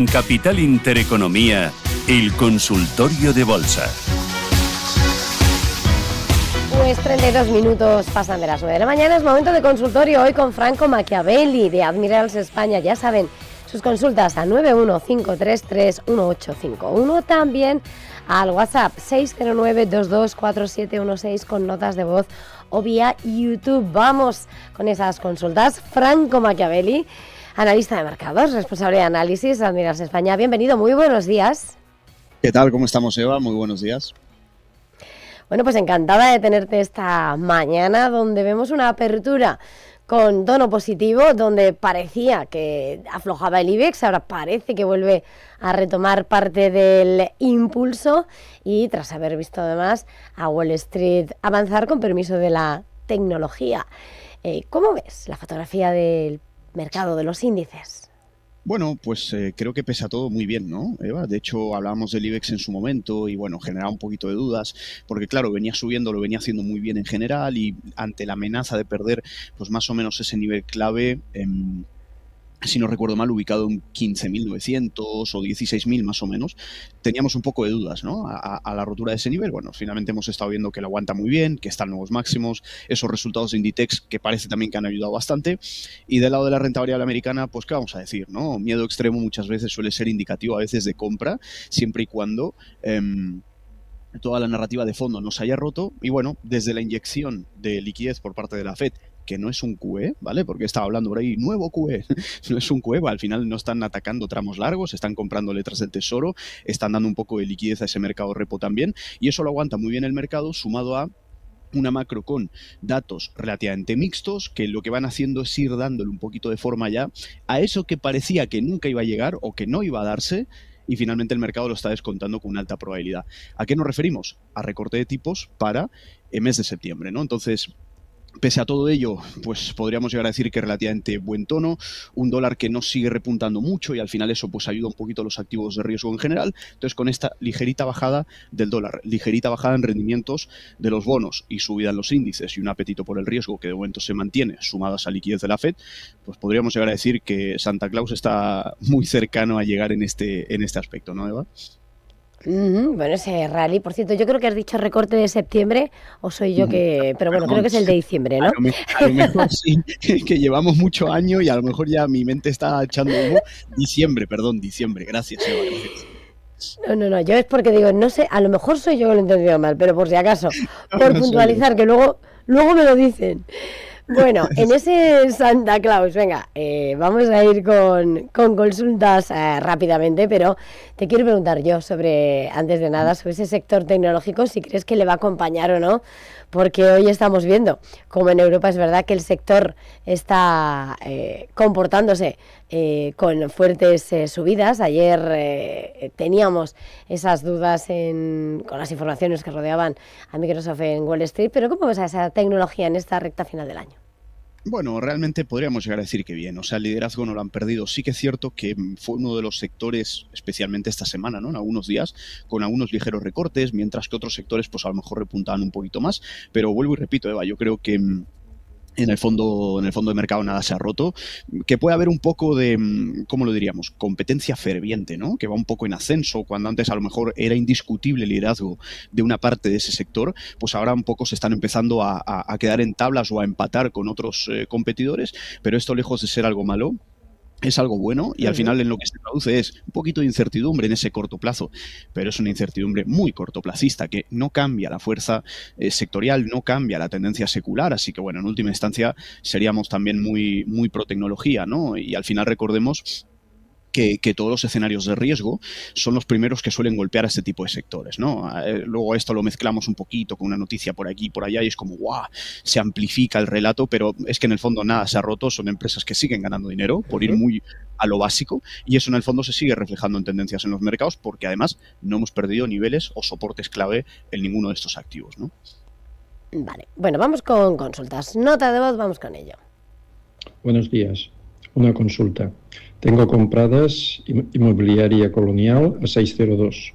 En Capital Intereconomía, el consultorio de bolsa. Pues 32 minutos pasan de las 9 de la mañana, es momento de consultorio hoy con Franco Machiavelli de Admirals España. Ya saben, sus consultas al 915331851, también al WhatsApp 609224716 con notas de voz o vía YouTube. Vamos con esas consultas. Franco Machiavelli, analista de mercados, responsable de análisis de Admirals España. Bienvenido, muy buenos días. ¿Qué tal? ¿Cómo estamos, Eva? Muy buenos días. Bueno, pues encantada de tenerte esta mañana, donde vemos una apertura con tono positivo, donde parecía que aflojaba el IBEX, ahora parece que vuelve a retomar parte del impulso y tras haber visto además a Wall Street avanzar con permiso de la tecnología. ¿Cómo ves la fotografía del mercado de los índices? Bueno, pues creo que pesa todo muy bien, ¿no, Eva? De hecho, hablábamos del IBEX en su momento y, bueno, generaba un poquito de dudas, porque, claro, venía subiendo, lo venía haciendo muy bien en general y ante la amenaza de perder, pues más o menos ese nivel clave, si no recuerdo mal, ubicado en 15.900 o 16.000 más o menos, teníamos un poco de dudas, ¿no? A la rotura de ese nivel. Bueno, finalmente hemos estado viendo que lo aguanta muy bien, que están nuevos máximos, esos resultados de Inditex que parece también que han ayudado bastante. Y del lado de la renta variable americana, pues qué vamos a decir, ¿no? Miedo extremo muchas veces suele ser indicativo a veces de compra, siempre y cuando toda la narrativa de fondo no se haya roto. Y bueno, desde la inyección de liquidez por parte de la Fed, que no es un QE, ¿vale? Porque estaba hablando por ahí, nuevo QE, no es un QE, al final no están atacando tramos largos, están comprando letras del tesoro, están dando un poco de liquidez a ese mercado repo también, y eso lo aguanta muy bien el mercado, sumado a una macro con datos relativamente mixtos, que lo que van haciendo es ir dándole un poquito de forma ya a eso que parecía que nunca iba a llegar o que no iba a darse, y finalmente el mercado lo está descontando con una alta probabilidad. ¿A qué nos referimos? A recorte de tipos para el mes de septiembre, ¿no? Entonces, pese a todo ello, pues podríamos llegar a decir que relativamente buen tono, un dólar que no sigue repuntando mucho y al final eso pues ayuda un poquito a los activos de riesgo en general. Entonces, con esta ligerita bajada del dólar, ligerita bajada en rendimientos de los bonos y subida en los índices y un apetito por el riesgo que de momento se mantiene, sumadas a liquidez de la Fed, pues podríamos llegar a decir que Santa Claus está muy cercano a llegar en este aspecto, ¿no, Eva? Bueno, ese rally, por cierto, yo creo que has dicho recorte de septiembre, o soy yo que... Pero bueno, creo que es el de diciembre, ¿no? A lo mejor sí, que llevamos mucho año y a lo mejor ya mi mente está echando humo. Diciembre, gracias, Eva, gracias. No, yo es porque digo, no sé, a lo mejor soy yo que lo he entendido mal, pero por si acaso, por puntualizar, que luego me lo dicen. Bueno, en ese Santa Claus, venga, vamos a ir con consultas rápidamente, pero te quiero preguntar yo antes de nada, sobre ese sector tecnológico, si crees que le va a acompañar o no, porque hoy estamos viendo como en Europa es verdad que el sector está comportándose con fuertes subidas. Ayer teníamos esas dudas con las informaciones que rodeaban a Microsoft en Wall Street, pero ¿cómo ves a esa tecnología en esta recta final del año? Bueno, realmente podríamos llegar a decir que bien, o sea, el liderazgo no lo han perdido. Sí que es cierto que fue uno de los sectores, especialmente esta semana, ¿no? En algunos días, con algunos ligeros recortes, mientras que otros sectores, pues a lo mejor repuntaban un poquito más. Pero vuelvo y repito, Eva, yo creo que en el fondo de mercado nada se ha roto, que puede haber un poco de, ¿cómo lo diríamos?, competencia ferviente, ¿no? Que va un poco en ascenso, cuando antes a lo mejor era indiscutible el liderazgo de una parte de ese sector, pues ahora un poco se están empezando a quedar en tablas o a empatar con otros competidores, pero esto lejos de ser algo malo, es algo bueno y al final en lo que se traduce es un poquito de incertidumbre en ese corto plazo, pero es una incertidumbre muy cortoplacista que no cambia la fuerza sectorial, no cambia la tendencia secular, así que bueno, en última instancia seríamos también muy, muy pro tecnología, ¿no? Y al final recordemos que todos los escenarios de riesgo son los primeros que suelen golpear a este tipo de sectores, ¿no? Luego esto lo mezclamos un poquito con una noticia por aquí y por allá y es como, ¡guau!, se amplifica el relato, pero es que en el fondo nada se ha roto, son empresas que siguen ganando dinero por ir muy a lo básico y eso en el fondo se sigue reflejando en tendencias en los mercados porque además no hemos perdido niveles o soportes clave en ninguno de estos activos, ¿no? Vale, bueno, vamos con consultas. Nota de voz, vamos con ello. Buenos días. Una consulta. Tengo compradas Inmobiliaria Colonial a 6,02.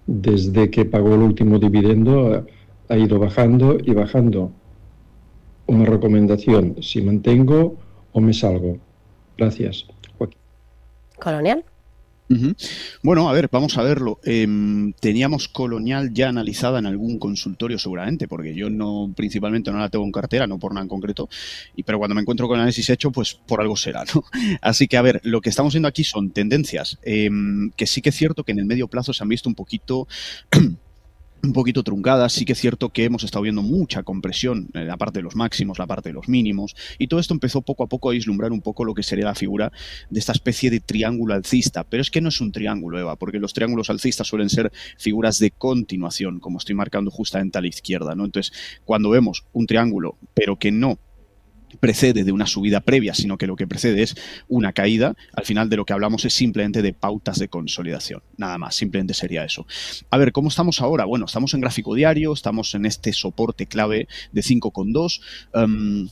Desde que pagó el último dividendo ha ido bajando y bajando. Una recomendación, si mantengo o me salgo. Gracias. Joaquín. ¿Colonial? Ujú. Bueno, a ver, vamos a verlo. Teníamos Colonial ya analizada en algún consultorio seguramente, porque yo no, principalmente no la tengo en cartera, no por nada en concreto, pero cuando me encuentro con análisis hecho, pues por algo será, ¿no? Así que, a ver, lo que estamos viendo aquí son tendencias, que sí que es cierto que en el medio plazo se han visto un poquito un poquito truncadas. Sí que es cierto que hemos estado viendo mucha compresión en la parte de los máximos, la parte de los mínimos, y todo esto empezó poco a poco a vislumbrar un poco lo que sería la figura de esta especie de triángulo alcista. Pero es que no es un triángulo, Eva, porque los triángulos alcistas suelen ser figuras de continuación, como estoy marcando justamente a la izquierda, ¿no? Entonces, cuando vemos un triángulo, pero que no precede de una subida previa, sino que lo que precede es una caída, al final de lo que hablamos es simplemente de pautas de consolidación, nada más, simplemente sería eso. A ver, ¿cómo estamos ahora? Bueno, estamos en gráfico diario, estamos en este soporte clave de 5,2.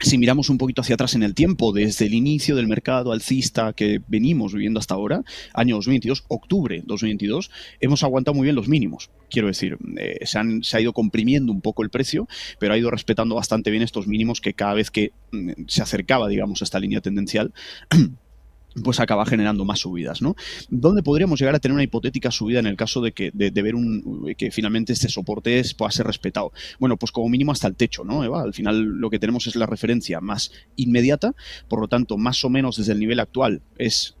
Si miramos un poquito hacia atrás en el tiempo, desde el inicio del mercado alcista que venimos viviendo hasta ahora, año 2022, octubre 2022, hemos aguantado muy bien los mínimos. Quiero decir, se ha ido comprimiendo un poco el precio, pero ha ido respetando bastante bien estos mínimos que cada vez que se acercaba, digamos, a esta línea tendencial, pues acaba generando más subidas, ¿no? ¿Dónde podríamos llegar a tener una hipotética subida en el caso de que de ver que finalmente este soporte pueda ser respetado? Bueno, pues como mínimo hasta el techo, ¿no, Eva? Al final lo que tenemos es la referencia más inmediata, por lo tanto, más o menos desde el nivel actual es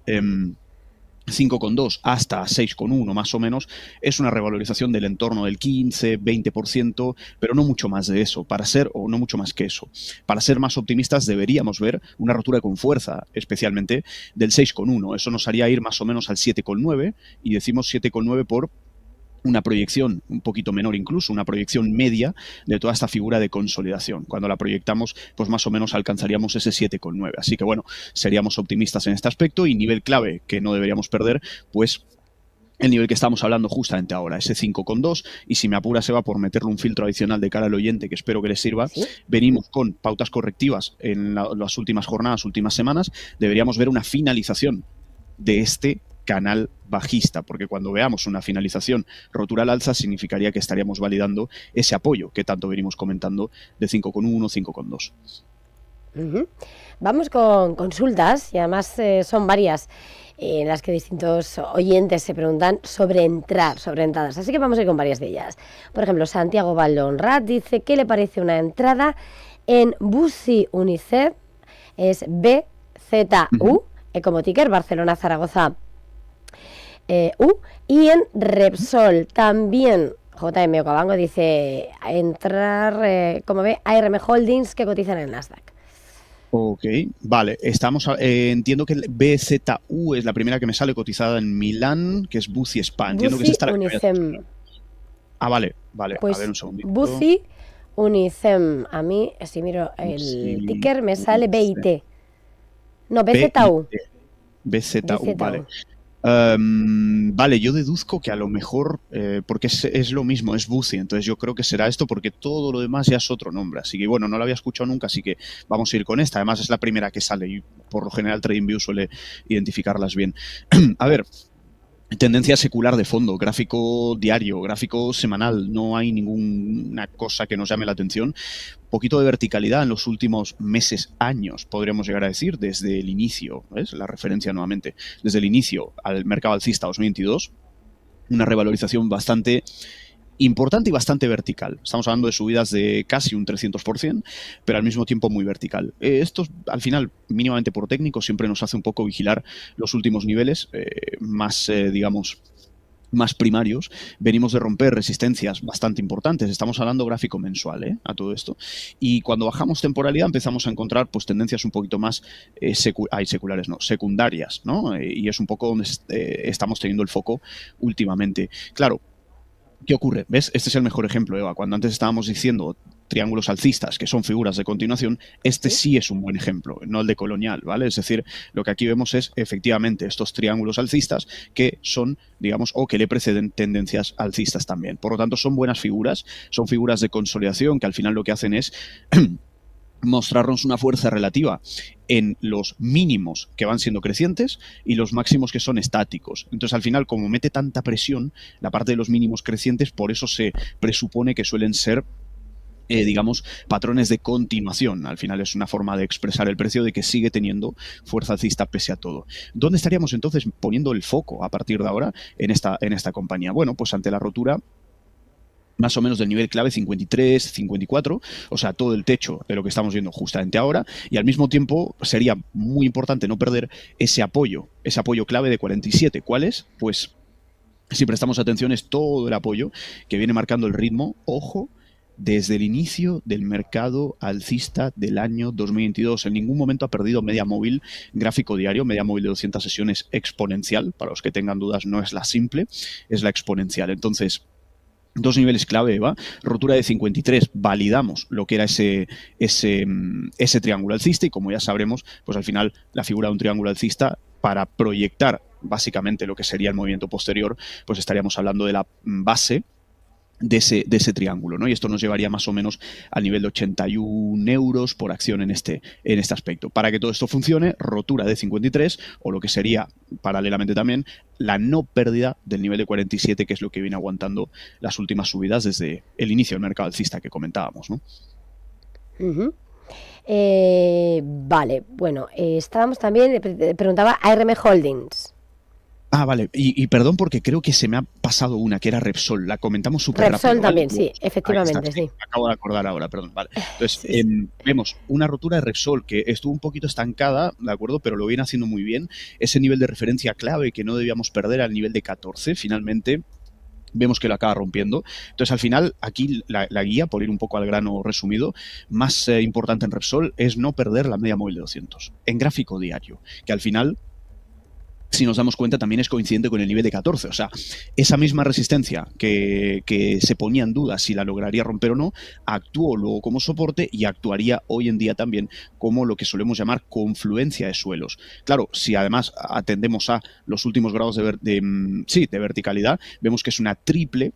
5,2 hasta 6,1 más o menos, es una revalorización del entorno del 15-20%, pero no mucho más de eso, o no mucho más que eso. Para ser más optimistas deberíamos ver una rotura con fuerza, especialmente del 6,1. Eso nos haría ir más o menos al 7,9 y decimos 7,9 por una proyección un poquito menor incluso, una proyección media de toda esta figura de consolidación. Cuando la proyectamos, pues más o menos alcanzaríamos ese 7,9. Así que bueno, seríamos optimistas en este aspecto y nivel clave que no deberíamos perder, pues el nivel que estamos hablando justamente ahora, ese 5,2, y si me apura se va por meterle un filtro adicional de cara al oyente que espero que les sirva. ¿Sí? Venimos con pautas correctivas en las últimas jornadas, últimas semanas, deberíamos ver una finalización de este canal bajista, porque cuando veamos una finalización rotura al alza significaría que estaríamos validando ese apoyo que tanto venimos comentando de 5,1, 5,2. Vamos con consultas y además son varias en las que distintos oyentes se preguntan sobre entradas, así que vamos a ir con varias de ellas. Por ejemplo, Santiago Valdonrat dice ¿qué le parece una entrada en Buzi Unicef? Es BZU, como ticker, Barcelona, Zaragoza, y en Repsol también. JM Ocabango dice entrar, como ve, ARM Holdings que cotizan en Nasdaq. Ok, vale, entiendo que el BZU es la primera que me sale cotizada en Milán, que es Buzi Spa. Entiendo Buzi que es esta Unicem. Vale, pues a ver un segundito. Buzi Unicem, a mí, si miro el ticker, me sale BIT. No, BZU. BZU, vale. Vale, yo deduzco que a lo mejor, porque es lo mismo, es Buzi, entonces yo creo que será esto porque todo lo demás ya es otro nombre, así que bueno, no lo había escuchado nunca, así que vamos a ir con esta, además es la primera que sale y por lo general TradingView suele identificarlas bien. A ver, tendencia secular de fondo, gráfico diario, gráfico semanal, no hay ninguna cosa que nos llame la atención. Poquito de verticalidad en los últimos meses, años, podríamos llegar a decir, desde el inicio, ¿ves? La referencia nuevamente, desde el inicio al mercado alcista 2022, una revalorización bastante importante y bastante vertical. Estamos hablando de subidas de casi un 300%, pero al mismo tiempo muy vertical. Esto, al final, mínimamente por técnico, siempre nos hace un poco vigilar los últimos niveles, digamos, más primarios. Venimos de romper resistencias bastante importantes. Estamos hablando gráfico mensual, a todo esto. Y cuando bajamos temporalidad empezamos a encontrar pues tendencias un poquito más secundarias, ¿no? Y es un poco donde estamos teniendo el foco últimamente. Claro, ¿qué ocurre? ¿Ves? Este es el mejor ejemplo, Eva. Cuando antes estábamos diciendo triángulos alcistas, que son figuras de continuación, este sí es un buen ejemplo, no el de Colonial, ¿vale? Es decir, lo que aquí vemos es efectivamente estos triángulos alcistas que son, digamos, o que le preceden tendencias alcistas también. Por lo tanto, son buenas figuras, son figuras de consolidación que al final lo que hacen es mostrarnos una fuerza relativa en los mínimos que van siendo crecientes y los máximos que son estáticos. Entonces, al final, como mete tanta presión la parte de los mínimos crecientes, por eso se presupone que suelen ser digamos, patrones de continuación. Al final es una forma de expresar el precio de que sigue teniendo fuerza alcista pese a todo. ¿Dónde estaríamos entonces poniendo el foco a partir de ahora en esta compañía? Bueno, pues ante la rotura más o menos del nivel clave 53, 54, o sea, todo el techo de lo que estamos viendo justamente ahora, y al mismo tiempo sería muy importante no perder ese apoyo clave de 47. ¿Cuál es? Pues si prestamos atención es todo el apoyo que viene marcando el ritmo, ojo, desde el inicio del mercado alcista del año 2022. En ningún momento ha perdido media móvil gráfico diario, media móvil de 200 sesiones exponencial. Para los que tengan dudas, no es la simple, es la exponencial. Entonces, dos niveles clave, Eva, rotura de 53, validamos lo que era ese triángulo alcista, y como ya sabremos, pues al final la figura de un triángulo alcista, para proyectar básicamente lo que sería el movimiento posterior, pues estaríamos hablando de la base de ese triángulo, ¿no? Y esto nos llevaría más o menos al nivel de 81 euros por acción en este aspecto. Para que todo esto funcione, rotura de 53, o lo que sería paralelamente también la no pérdida del nivel de 47, que es lo que viene aguantando las últimas subidas desde el inicio del mercado alcista que comentábamos, ¿no? Vale, bueno, estábamos también, preguntaba ARM Holdings. Ah, vale. Y perdón porque creo que se me ha pasado una, que era Repsol. La comentamos súper rápido. Repsol también, ¿vale? sí, efectivamente, sí. Me acabo de acordar ahora, perdón. Vale. Entonces, vemos una rotura de Repsol que estuvo un poquito estancada, ¿de acuerdo? Pero lo viene haciendo muy bien. Ese nivel de referencia clave que no debíamos perder al nivel de 14, finalmente vemos que lo acaba rompiendo. Entonces, al final, aquí la guía, por ir un poco al grano resumido, más importante en Repsol es no perder la media móvil de 200 en gráfico diario, que al final, si nos damos cuenta, también es coincidente con el nivel de 14. O sea, esa misma resistencia que se ponía en duda si la lograría romper o no, actuó luego como soporte y actuaría hoy en día también como lo que solemos llamar confluencia de suelos. Claro, si además atendemos a los últimos grados de verticalidad, vemos que es una triple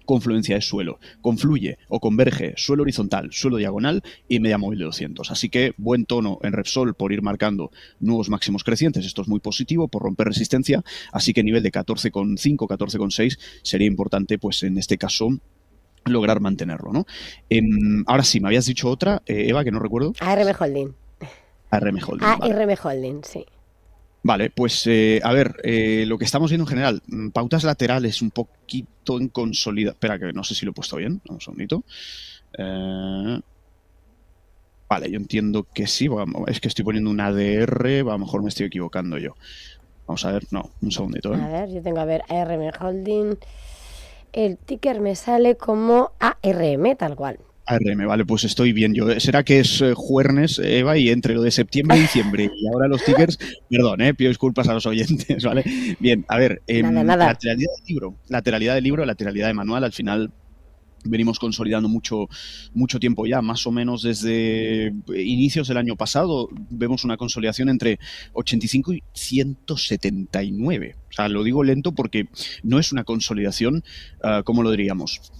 confluencia de suelo. Confluye o converge suelo horizontal, suelo diagonal y media móvil de 200. Así que buen tono en Repsol por ir marcando nuevos máximos crecientes. Esto es muy positivo por romper resistencia. Así que nivel de 14,5, 14,6 sería importante, pues en este caso, lograr mantenerlo, ¿no? Ahora sí, me habías dicho otra, Eva, que no recuerdo. ARM Holding. ARM Holding. ARM Holding, sí. Vale, pues a ver, lo que estamos viendo en general, pautas laterales un poquito en consolida. Espera, que no sé si lo he puesto bien, un segundito. Vale, yo entiendo que sí, es que estoy poniendo un ADR, a lo mejor me estoy equivocando yo. Vamos a ver, no, un segundito. A ver, yo tengo, ARM Holding, el ticker me sale como ARM, tal cual. ARM, vale, pues estoy bien. ¿Será que es jueves, Eva, y entre lo de septiembre y diciembre y ahora los tickers? Perdón, pido disculpas a los oyentes, ¿vale? Bien, a ver, nada. Lateralidad del libro, lateralidad de manual, al final venimos consolidando mucho tiempo ya, más o menos desde inicios del año pasado, vemos una consolidación entre 85 y 179. O sea, lo digo lento porque no es una consolidación, ¿cómo lo diríamos?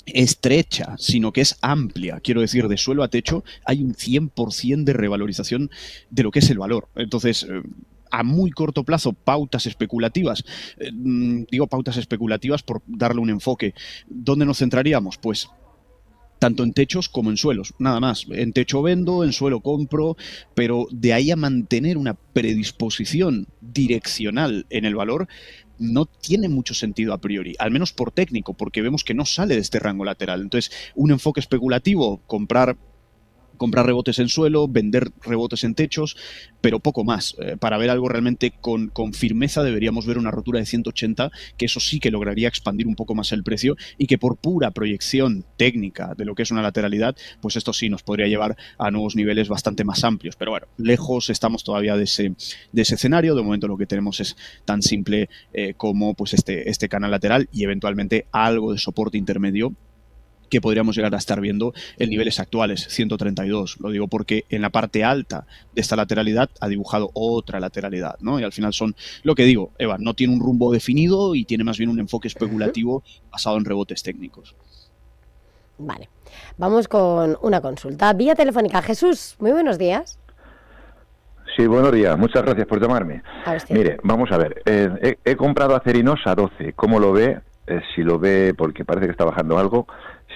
Estrecha, sino que es amplia. Quiero decir, de suelo a techo hay un 100% de revalorización de lo que es el valor. Entonces, a muy corto plazo, pautas especulativas. Digo pautas especulativas por darle un enfoque. ¿Dónde nos centraríamos? Pues tanto en techos como en suelos, nada más. En techo vendo, en suelo compro, pero de ahí a mantener una predisposición direccional en el valor no tiene mucho sentido a priori, al menos por técnico, porque vemos que no sale de este rango lateral. Entonces, un enfoque especulativo, comprar rebotes en suelo, vender rebotes en techos, pero poco más. Para ver algo realmente con firmeza deberíamos ver una rotura de 180, que eso sí que lograría expandir un poco más el precio y que por pura proyección técnica de lo que es una lateralidad, pues esto sí nos podría llevar a nuevos niveles bastante más amplios. Pero bueno, lejos estamos todavía de ese escenario. De momento lo que tenemos es tan simple como pues este canal lateral y eventualmente algo de soporte intermedio que podríamos llegar a estar viendo en niveles actuales, 132. Lo digo porque en la parte alta de esta lateralidad ha dibujado otra lateralidad, ¿no? Y al final son, lo que digo, Eva, no tiene un rumbo definido y tiene más bien un enfoque especulativo basado en rebotes técnicos. Vale, vamos con una consulta vía telefónica. Jesús, muy buenos días. Sí, buenos días. Muchas gracias por llamarme. Mire, vamos a ver. He comprado Acerinos a 12. ¿Cómo lo ve? Si lo ve, porque parece que está bajando algo,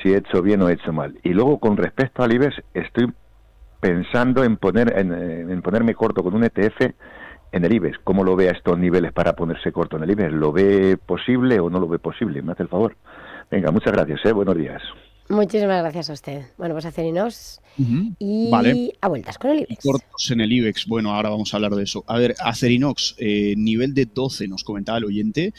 si he hecho bien o he hecho mal. Y luego, con respecto al IBEX, estoy pensando en ponerme corto con un ETF en el IBEX. ¿Cómo lo ve a estos niveles para ponerse corto en el IBEX? ¿Lo ve posible o no lo ve posible? Me hace el favor. Venga, muchas gracias, buenos días. Muchísimas gracias a usted. Bueno, pues Acerinox y Vale. a vueltas con el IBEX. Cortos en el IBEX, bueno, ahora vamos a hablar de eso. A ver, Acerinox, nivel de 12, nos comentaba el oyente.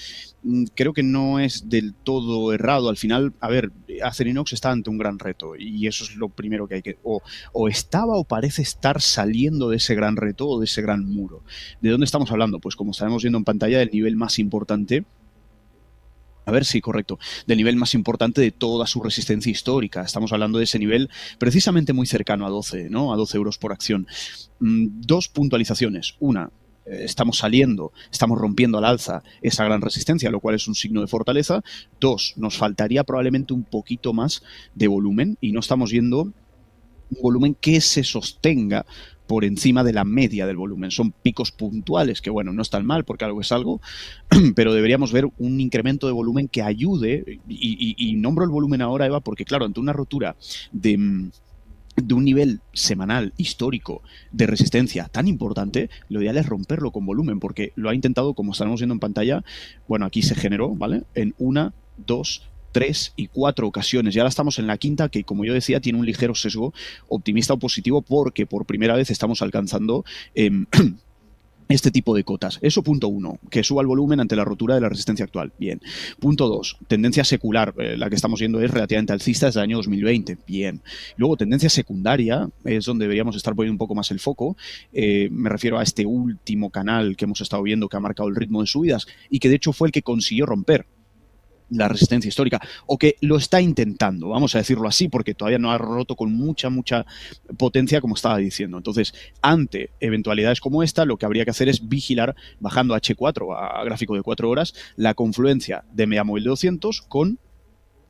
Creo que no es del todo errado. Al final, a ver, Acerinox está ante un gran reto y eso es lo primero que hay que... O estaba o parece estar saliendo de ese gran reto o de ese gran muro. ¿De dónde estamos hablando? Pues como estaremos viendo en pantalla, del nivel más importante. A ver, sí, correcto. Del nivel más importante de toda su resistencia histórica. Estamos hablando de ese nivel precisamente muy cercano a 12, ¿no? A 12 euros por acción. Dos puntualizaciones. Una, estamos saliendo, estamos rompiendo al alza esa gran resistencia, lo cual es un signo de fortaleza. Dos, nos faltaría probablemente un poquito más de volumen y no estamos viendo un volumen que se sostenga por encima de la media del volumen. Son picos puntuales que, bueno, no están mal porque algo es algo, pero deberíamos ver un incremento de volumen que ayude, y nombro el volumen ahora, Eva, porque, claro, ante una rotura de un nivel semanal histórico de resistencia tan importante, lo ideal es romperlo con volumen, porque lo ha intentado, como estaremos viendo en pantalla, bueno, aquí se generó, ¿vale? En 1, 2, 3 y 4 ocasiones. Y ahora estamos en la quinta, que como yo decía, tiene un ligero sesgo optimista o positivo, porque por primera vez estamos alcanzando este tipo de cotas. Eso, punto 1, que suba el volumen ante la rotura de la resistencia actual. Bien. Punto 2, tendencia secular, la que estamos viendo es relativamente alcista desde el año 2020. Bien. Luego, tendencia secundaria, es donde deberíamos estar poniendo un poco más el foco. Me refiero a este último canal que hemos estado viendo que ha marcado el ritmo de subidas y que de hecho fue el que consiguió romper la resistencia histórica, o que lo está intentando, vamos a decirlo así, porque todavía no ha roto con mucha potencia, como estaba diciendo. Entonces, ante eventualidades como esta, lo que habría que hacer es vigilar, bajando a H4, a gráfico de 4 horas, la confluencia de media móvil de 200 con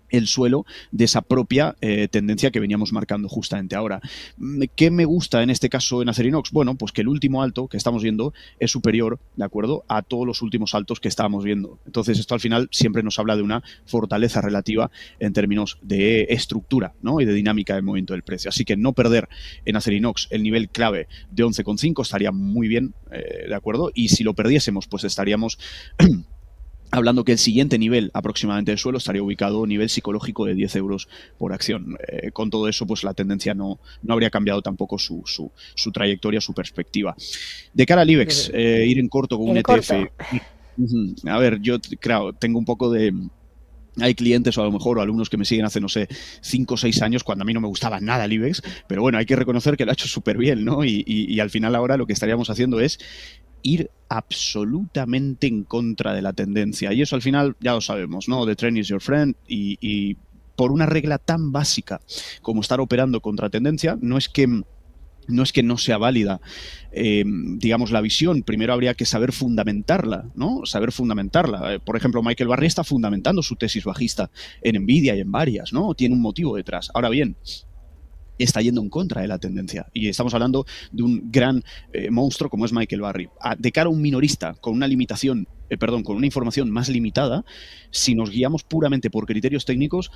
el suelo de esa propia tendencia que veníamos marcando justamente ahora. ¿Qué me gusta en este caso en Acerinox? Bueno, pues que el último alto que estamos viendo es superior, ¿de acuerdo?, a todos los últimos altos que estábamos viendo. Entonces, esto al final siempre nos habla de una fortaleza relativa en términos de estructura, ¿no?, y de dinámica de movimiento del precio. Así que no perder en Acerinox el nivel clave de 11,5 estaría muy bien, ¿de acuerdo? Y si lo perdiésemos, pues estaríamos hablando que el siguiente nivel aproximadamente de suelo estaría ubicado a nivel psicológico de 10 euros por acción. Con todo eso, pues la tendencia no habría cambiado tampoco su trayectoria, su perspectiva. De cara al IBEX, ir en corto con un ETF. A ver, yo, claro, tengo un poco de... Hay clientes o a lo mejor o alumnos que me siguen hace, no sé, 5 o 6 años, cuando a mí no me gustaba nada el IBEX, pero bueno, hay que reconocer que lo ha hecho súper bien, ¿no? Y al final ahora lo que estaríamos haciendo es ir absolutamente en contra de la tendencia. Y eso al final ya lo sabemos, ¿no? The trend is your friend. Y por una regla tan básica como estar operando contra tendencia, no es que no sea válida, digamos, la visión. Primero habría que saber fundamentarla, ¿no? Saber fundamentarla. Por ejemplo, Michael Burry está fundamentando su tesis bajista en Nvidia y en varias, ¿no? Tiene un motivo detrás. Ahora bien, está yendo en contra de la tendencia. Y estamos hablando de un gran monstruo como es Michael Burry. De cara a un minorista con una limitación, con una información más limitada, si nos guiamos puramente por criterios técnicos,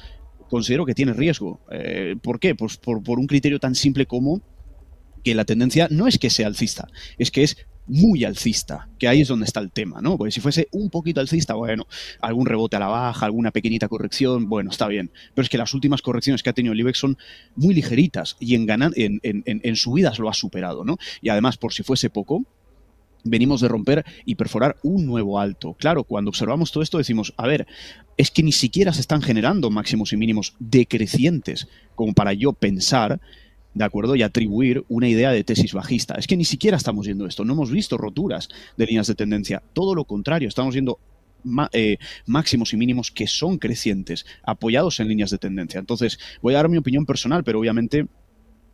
considero que tiene riesgo. ¿Por qué? Pues por un criterio tan simple como que la tendencia no es que sea alcista, es que es muy alcista, que ahí es donde está el tema, ¿no? Porque si fuese un poquito alcista, bueno, algún rebote a la baja, alguna pequeñita corrección, bueno, está bien. Pero es que las últimas correcciones que ha tenido el IBEX son muy ligeritas y en subidas lo ha superado, ¿no? Y además, por si fuese poco, venimos de romper y perforar un nuevo alto. Claro, cuando observamos todo esto decimos, a ver, es que ni siquiera se están generando máximos y mínimos decrecientes como para yo pensar, ¿de acuerdo?, y atribuir una idea de tesis bajista. Es que ni siquiera estamos viendo esto, no hemos visto roturas de líneas de tendencia, todo lo contrario, estamos viendo máximos y mínimos que son crecientes, apoyados en líneas de tendencia. Entonces, voy a dar mi opinión personal, pero obviamente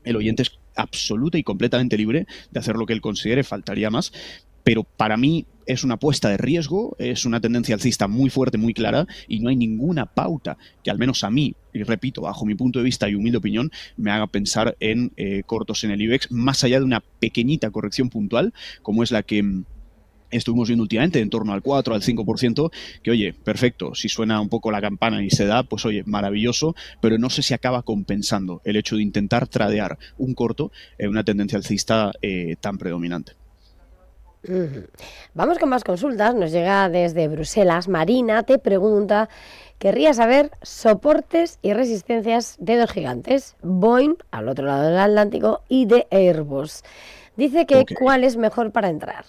el oyente es absoluta y completamente libre de hacer lo que él considere, faltaría más. Pero para mí es una apuesta de riesgo, es una tendencia alcista muy fuerte, muy clara, y no hay ninguna pauta que al menos a mí, y repito, bajo mi punto de vista y humilde opinión, me haga pensar en cortos en el IBEX, más allá de una pequeñita corrección puntual, como es la que estuvimos viendo últimamente en torno al 4, al 5%, que oye, perfecto, si suena un poco la campana y se da, pues oye, maravilloso, pero no sé si acaba compensando el hecho de intentar tradear un corto en una tendencia alcista tan predominante. Vamos con más consultas. Nos llega desde Bruselas. Marina te pregunta, querría saber soportes y resistencias de dos gigantes, Boeing al otro lado del Atlántico y de Airbus. Dice que ¿cuál es mejor para entrar?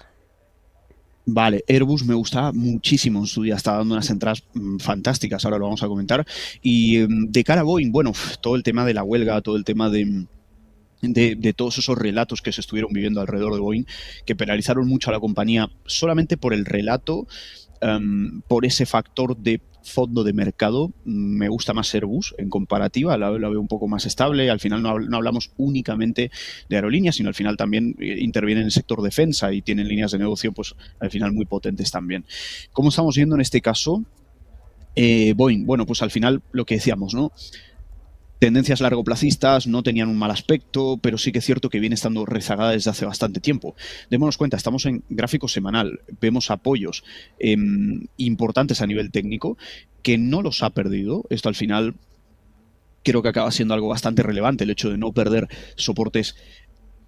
Vale, Airbus me gustaba muchísimo en su día, está dando unas entradas fantásticas, ahora lo vamos a comentar. Y de cara a Boeing, bueno, todo el tema de la huelga, todo el tema de todos esos relatos que se estuvieron viviendo alrededor de Boeing, que penalizaron mucho a la compañía solamente por el relato, por ese factor de fondo de mercado. Me gusta más Airbus en comparativa, la veo un poco más estable. Al final no hablamos únicamente de aerolíneas, sino al final también interviene en el sector defensa y tienen líneas de negocio pues al final muy potentes también. ¿Cómo estamos viendo en este caso? Boeing, bueno, pues al final lo que decíamos, ¿no? Tendencias largoplacistas, no tenían un mal aspecto, pero sí que es cierto que viene estando rezagada desde hace bastante tiempo. Démonos cuenta, estamos en gráfico semanal, vemos apoyos importantes a nivel técnico, que no los ha perdido. Esto al final creo que acaba siendo algo bastante relevante, el hecho de no perder soportes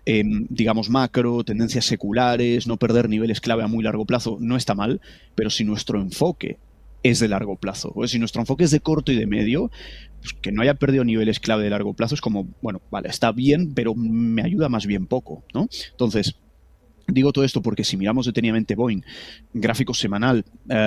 digamos macro, tendencias seculares, no perder niveles clave a muy largo plazo, no está mal, pero si nuestro enfoque es de largo plazo, pues si nuestro enfoque es de corto y de medio, pues que no haya perdido niveles clave de largo plazo es como, bueno, vale, está bien, pero me ayuda más bien poco, ¿no? Entonces, digo todo esto porque si miramos detenidamente Boeing, gráfico semanal,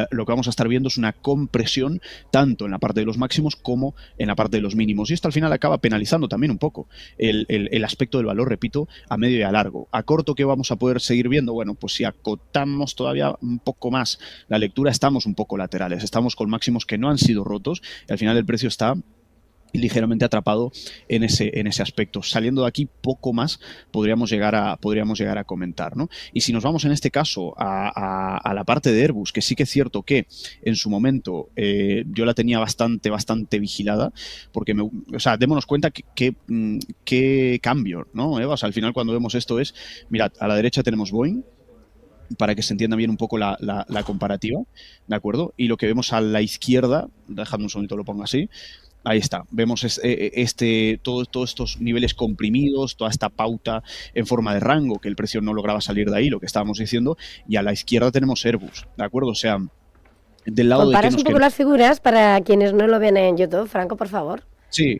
lo que vamos a estar viendo es una compresión tanto en la parte de los máximos como en la parte de los mínimos. Y esto al final acaba penalizando también un poco el aspecto del valor, repito, a medio y a largo. A corto, ¿qué vamos a poder seguir viendo? Bueno, pues si acotamos todavía un poco más la lectura, estamos un poco laterales. Estamos con máximos que no han sido rotos y al final el precio está ligeramente atrapado en ese aspecto. Saliendo de aquí, poco más podríamos llegar a comentar, ¿no? Y si nos vamos en este caso a la parte de Airbus, que sí que es cierto que en su momento yo la tenía bastante vigilada, porque démonos cuenta que cambio, ¿no, Eva? O sea, al final cuando vemos esto es, mirad, a la derecha tenemos Boeing, para que se entienda bien un poco la comparativa, ¿de acuerdo? Y lo que vemos a la izquierda, dejadme un segundito, lo pongo así. Ahí está, vemos todos estos niveles comprimidos, toda esta pauta en forma de rango, que el precio no lograba salir de ahí, lo que estábamos diciendo, y a la izquierda tenemos Airbus, ¿de acuerdo? O sea, del lado ¿comparas un poco las figuras para quienes no lo ven en YouTube, Franco, por favor? Sí,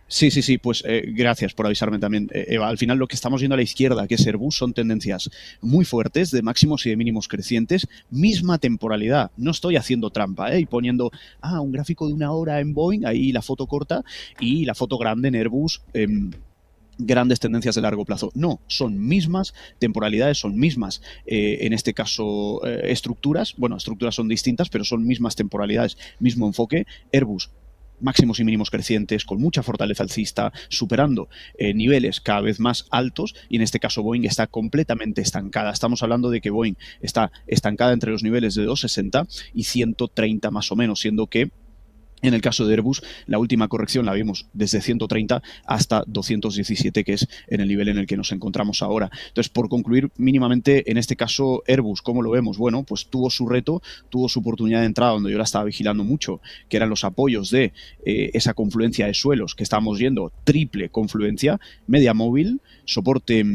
pues gracias por avisarme también, Eva. Al final lo que estamos viendo a la izquierda, que es Airbus, son tendencias muy fuertes de máximos y de mínimos crecientes, misma temporalidad. No estoy haciendo trampa y poniendo un gráfico de 1 hora en Boeing, ahí la foto corta, y la foto grande en Airbus, grandes tendencias de largo plazo. No, son mismas temporalidades, son mismas, en este caso, estructuras. Bueno, estructuras son distintas, pero son mismas temporalidades, mismo enfoque. Airbus, máximos y mínimos crecientes, con mucha fortaleza alcista, superando niveles cada vez más altos, y en este caso Boeing está completamente estancada. Estamos hablando de que Boeing está estancada entre los niveles de 260 y 130 más o menos, siendo que en el caso de Airbus, la última corrección la vimos desde 130 hasta 217, que es en el nivel en el que nos encontramos ahora. Entonces, por concluir mínimamente, en este caso Airbus, ¿cómo lo vemos? Bueno, pues tuvo su reto, tuvo su oportunidad de entrada donde yo la estaba vigilando mucho, que eran los apoyos de esa confluencia de suelos que estábamos viendo, triple confluencia, media móvil, soporte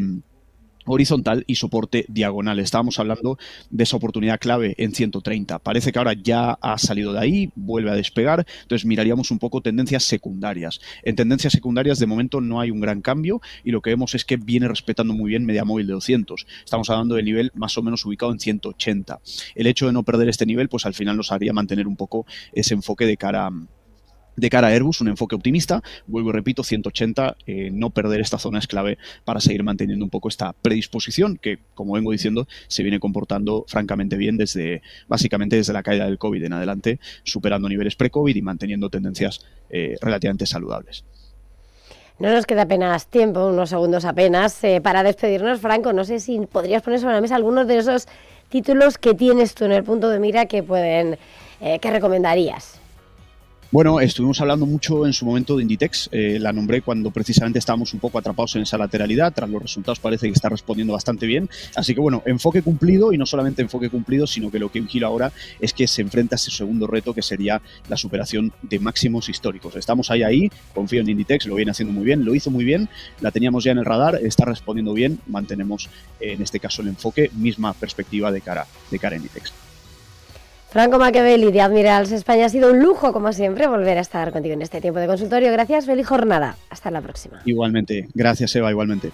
horizontal y soporte diagonal. Estábamos hablando de esa oportunidad clave en 130. Parece que ahora ya ha salido de ahí, vuelve a despegar, entonces miraríamos un poco tendencias secundarias. En tendencias secundarias de momento no hay un gran cambio y lo que vemos es que viene respetando muy bien media móvil de 200. Estamos hablando del nivel más o menos ubicado en 180. El hecho de no perder este nivel, pues al final nos haría mantener un poco ese enfoque de cara a Airbus, un enfoque optimista. Vuelvo y repito, 180, no perder esta zona es clave para seguir manteniendo un poco esta predisposición que, como vengo diciendo, se viene comportando francamente bien básicamente desde la caída del COVID en adelante, superando niveles pre-COVID y manteniendo tendencias relativamente saludables. No nos queda apenas tiempo, unos segundos apenas, para despedirnos, Franco. No sé si podrías poner sobre la mesa algunos de esos títulos que tienes tú en el punto de mira que recomendarías. Bueno, estuvimos hablando mucho en su momento de Inditex, la nombré cuando precisamente estábamos un poco atrapados en esa lateralidad, tras los resultados parece que está respondiendo bastante bien, así que bueno, enfoque cumplido y no solamente enfoque cumplido, sino que lo que vigilo ahora es que se enfrenta a ese segundo reto que sería la superación de máximos históricos. Estamos ahí, confío en Inditex, lo viene haciendo muy bien, lo hizo muy bien, la teníamos ya en el radar, está respondiendo bien, mantenemos en este caso el enfoque, misma perspectiva de cara a Inditex. Franco Machiavelli de Admirals España, ha sido un lujo, como siempre, volver a estar contigo en este tiempo de consultorio. Gracias, feliz jornada. Hasta la próxima. Igualmente, gracias Eva, igualmente.